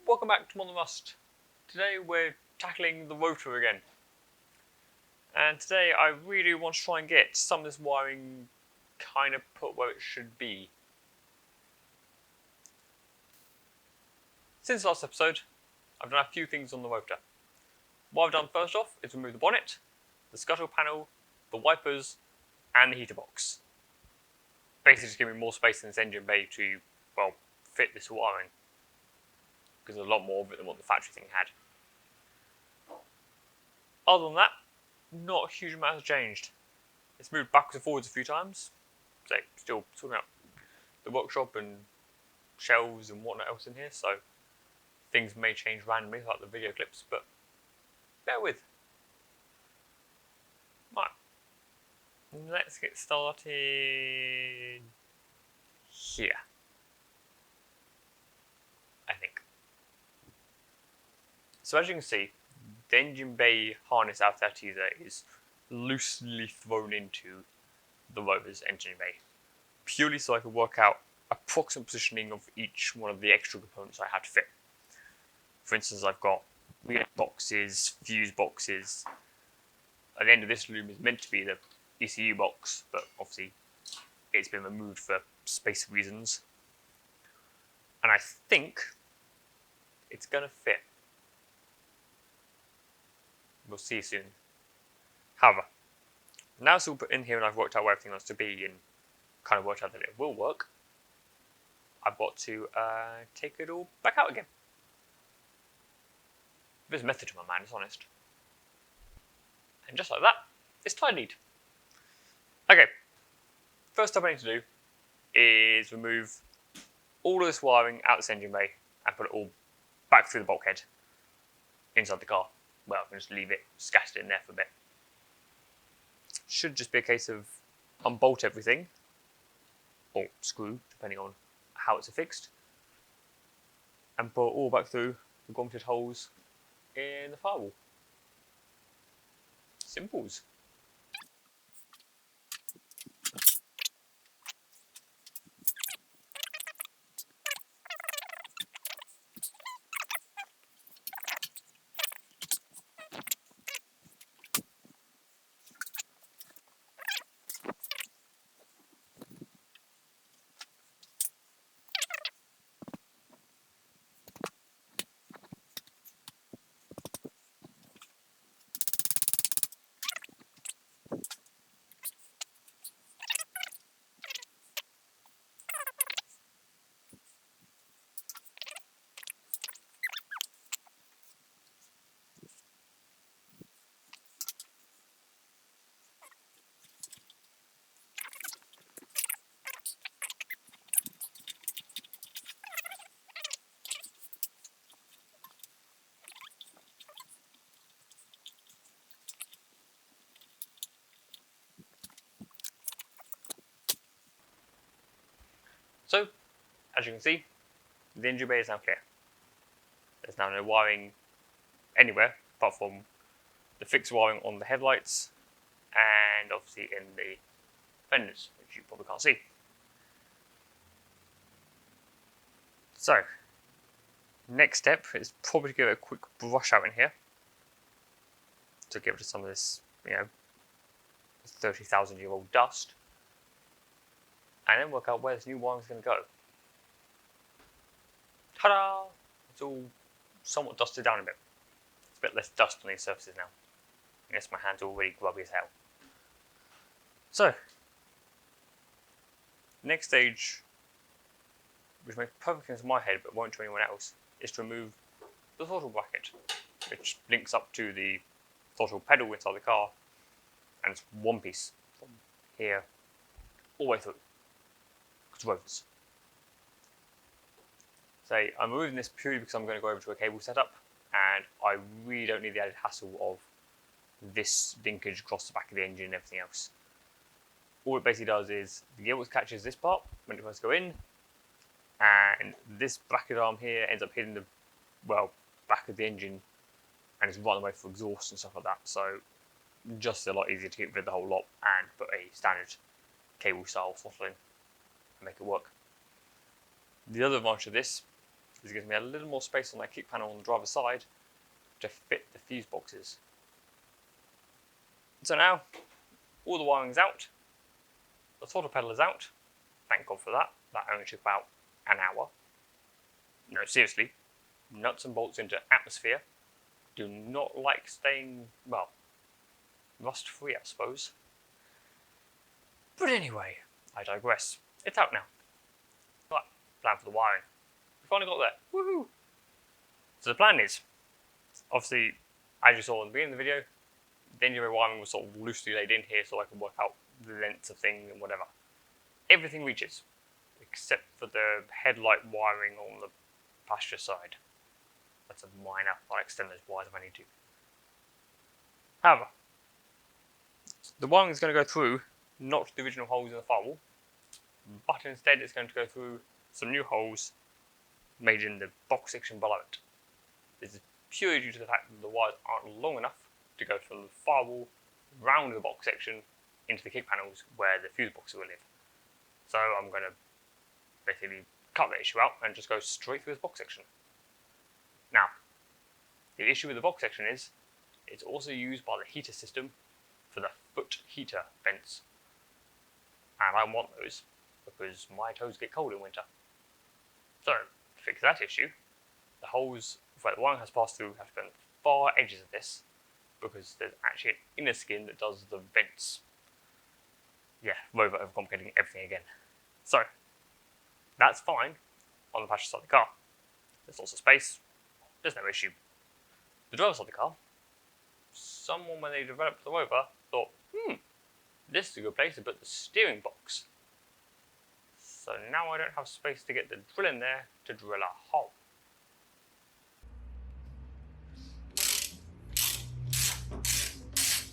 welcome back to More Than Rust. Today we're tackling the rotor again. And today I really want to try and get some of this wiring kind of put where it should be. Since last episode, I've done a few things on the rotor. What I've done first off is remove the bonnet, the scuttle panel, the wipers, and the heater box. Basically just giving me more space in this engine bay to, well, fit this wiring. Because there's a lot more of it than what the factory thing had. Other than that, not a huge amount has changed. It's moved backwards and forwards a few times. So still sorting out the workshop and shelves and whatnot else in here, so things may change randomly like the video clips, but bear with. Right, let's get started here, I think. So as you can see, the engine bay harness out there teaser is loosely thrown into the rover's engine bay, purely so I can work out approximate positioning of each one of the extra components I have to fit. For instance, I've got relay boxes, fuse boxes. At the end of this loom is meant to be the ECU box, but obviously it's been removed for space reasons. And I think it's going to fit. We'll see soon. However, now it's all put in here and I've worked out where everything wants to be and kind of worked out that it will work, I've got to take it all back out again. There's method to my madness, honest. And just like that, it's tidied. Okay, first step I need to do is remove all of this wiring out of this engine bay and put it all back through the bulkhead inside the car. Well, I can just leave it scattered in there for a bit. Should just be a case of unbolt everything, or screw, depending on how it's affixed, and put it all back through the grommeted holes in the firewall. Simples. So, as you can see, the engine bay is now clear. There's now no wiring anywhere apart from the fixed wiring on the headlights and obviously in the fenders, which you probably can't see. So, next step is probably to give it a quick brush out in here to get rid of some of this, 30,000-year-old dust, and then work out where this new wiring is going to go. Ta-da! It's all somewhat dusted down a bit. It's a bit less dust on these surfaces now. Yes, my hands are already grubby as hell. So, next stage, which makes perfect sense in my head but won't to anyone else, is to remove the throttle bracket, which links up to the throttle pedal inside the car, and it's one piece from here all the way through. Because rovers. So I'm removing this purely because I'm going to go over to a cable setup, and I really don't need the added hassle of this linkage across the back of the engine and everything else. All it basically does is the gearbox catches this part when it first go in, and this bracket arm here ends up hitting the back of the engine and it's right away for exhaust and stuff like that. So just a lot easier to get rid of the whole lot and put a standard cable style throttle in and make it work. The other advantage of this This gives me a little more space on my kick panel on the driver's side to fit the fuse boxes. So now, all the wiring's out, the throttle pedal is out, thank God for that, that only took about an hour. No, seriously, nuts and bolts into atmosphere, do not like staying, well, rust free I suppose. But anyway, I digress. It's out now. Right, plan for the wiring. We finally got there, woohoo! So the plan is, obviously, as you saw in the beginning of the video, the engine wiring was sort of loosely laid in here so I can work out the lengths of things and whatever. Everything reaches, except for the headlight wiring on the passenger side. That's a minor, I'll extend those wires if I need to. However, the wiring is going to go through not the original holes in the firewall, but instead it's going to go through some new holes made in the box section below it. This is purely due to the fact that the wires aren't long enough to go from the firewall round the box section into the kick panels where the fuse boxes will live. So I'm going to basically cut that issue out and just go straight through this box section. Now, the issue with the box section is it's also used by the heater system for the foot heater vents. And I don't want those because my toes get cold in winter. So, to fix that issue, the holes where the wiring has passed through have to be on the far edges of this because there's actually an inner skin that does the vents. Yeah, Rover overcomplicating everything again. So, that's fine on the passenger side of the car. There's lots of space, there's no issue. The driver's side of the car, someone when they developed the Rover thought, this is a good place to put the steering box. So now I don't have space to get the drill in there to drill a hole.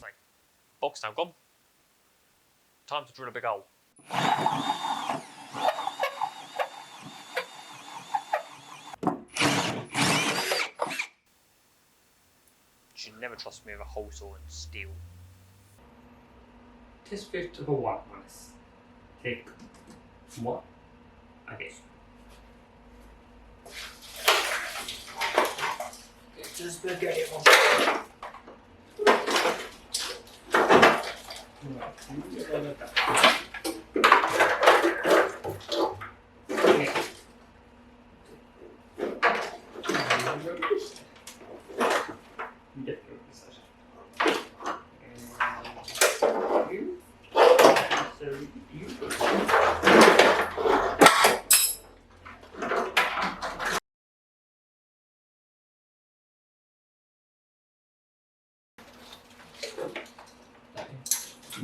Right, box now gone. Time to drill a big hole. You should never trust me with a hole saw and steel. Test fit of a one minus. Take one. Okay. Just look at it one.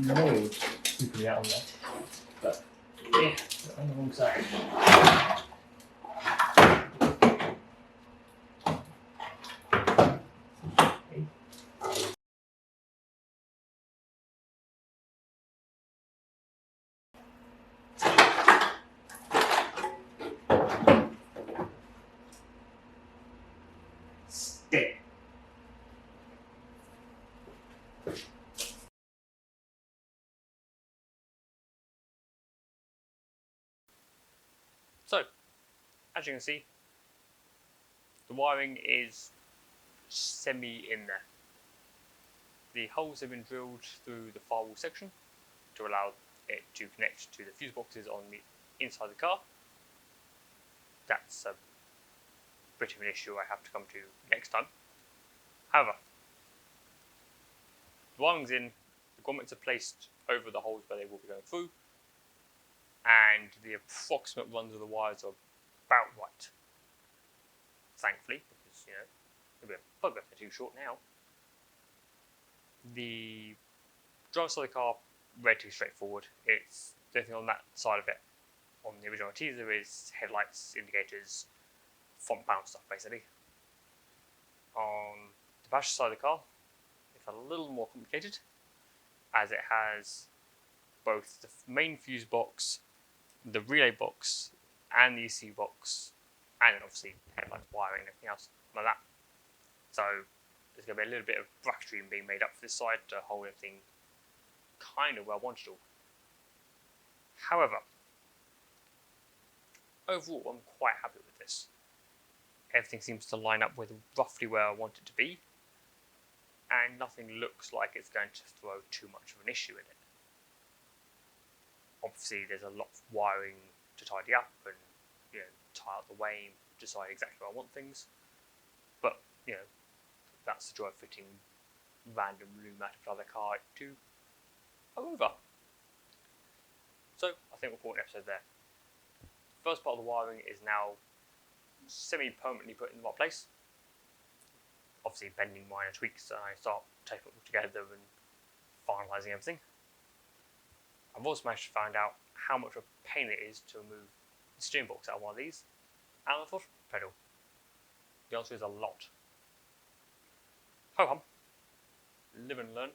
No, keeping out on that. But yeah, on the wrong side. Okay. Stay. So, as you can see, the wiring is semi in there. The holes have been drilled through the firewall section to allow it to connect to the fuse boxes on the inside of the car. That's a bit of an issue I have to come to next time. However, the wiring's in, the grommets are placed over the holes where they will be going through, and the approximate runs of the wires are about right. Thankfully, because, you know, it'll be a bugger if they're too short now. The driver's side of the car, relatively straightforward. It's the only thing on that side of it. On the original teaser is headlights, indicators, front panel stuff basically. On the passenger side of the car, it's a little more complicated, as it has both the main fuse box, the relay box, and the ECU box, and then obviously headlights, wiring, and everything else like that. So there's going to be a little bit of bracketry being made up for this side to hold everything kind of where I want it all. However, overall I'm quite happy with this. Everything seems to line up with roughly where I want it to be, and nothing looks like it's going to throw too much of an issue in it. Obviously, there's a lot of wiring to tidy up and tie out the way and decide exactly where I want things. But that's the joy of fitting random loom out of another car to a rover. So I think we'll call an episode there. The first part of the wiring is now semi-permanently put in the right place. Obviously pending minor tweaks, and I start taping it all together and finalising everything. I've also managed to find out how much of a pain it is to remove the steering box out of one of these and the foot pedal. The answer is a lot. Ho hum. Live and learn.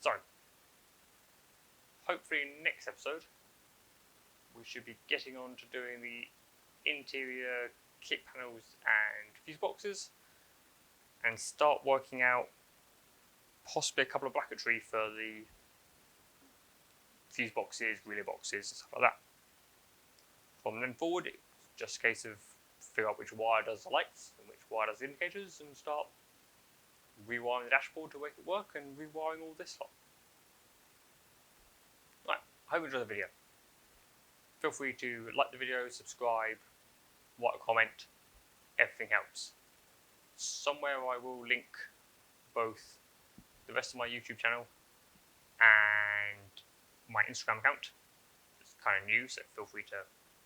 So, hopefully next episode we should be getting on to doing the interior kit panels and fuse boxes, and start working out possibly a couple of bracketry for the fuse boxes, relay boxes, and stuff like that. From then forward, it's just a case of figure out which wire does the lights and which wire does the indicators, and start rewiring the dashboard to make it work and rewiring all this lot. Right, I hope you enjoyed the video. Feel free to like the video, subscribe, write a comment, everything helps. Somewhere I will link both the rest of my YouTube channel and my Instagram account. It's kind of new, so feel free to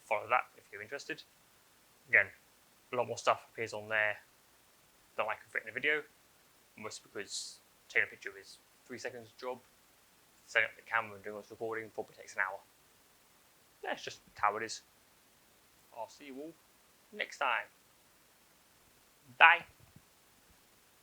follow that if you're interested. Again, a lot more stuff appears on there than I can fit in a video, mostly because taking a picture is 3 seconds job. Setting up the camera and doing this recording probably takes an hour. That's just how it is. I'll see you all next time. Bye.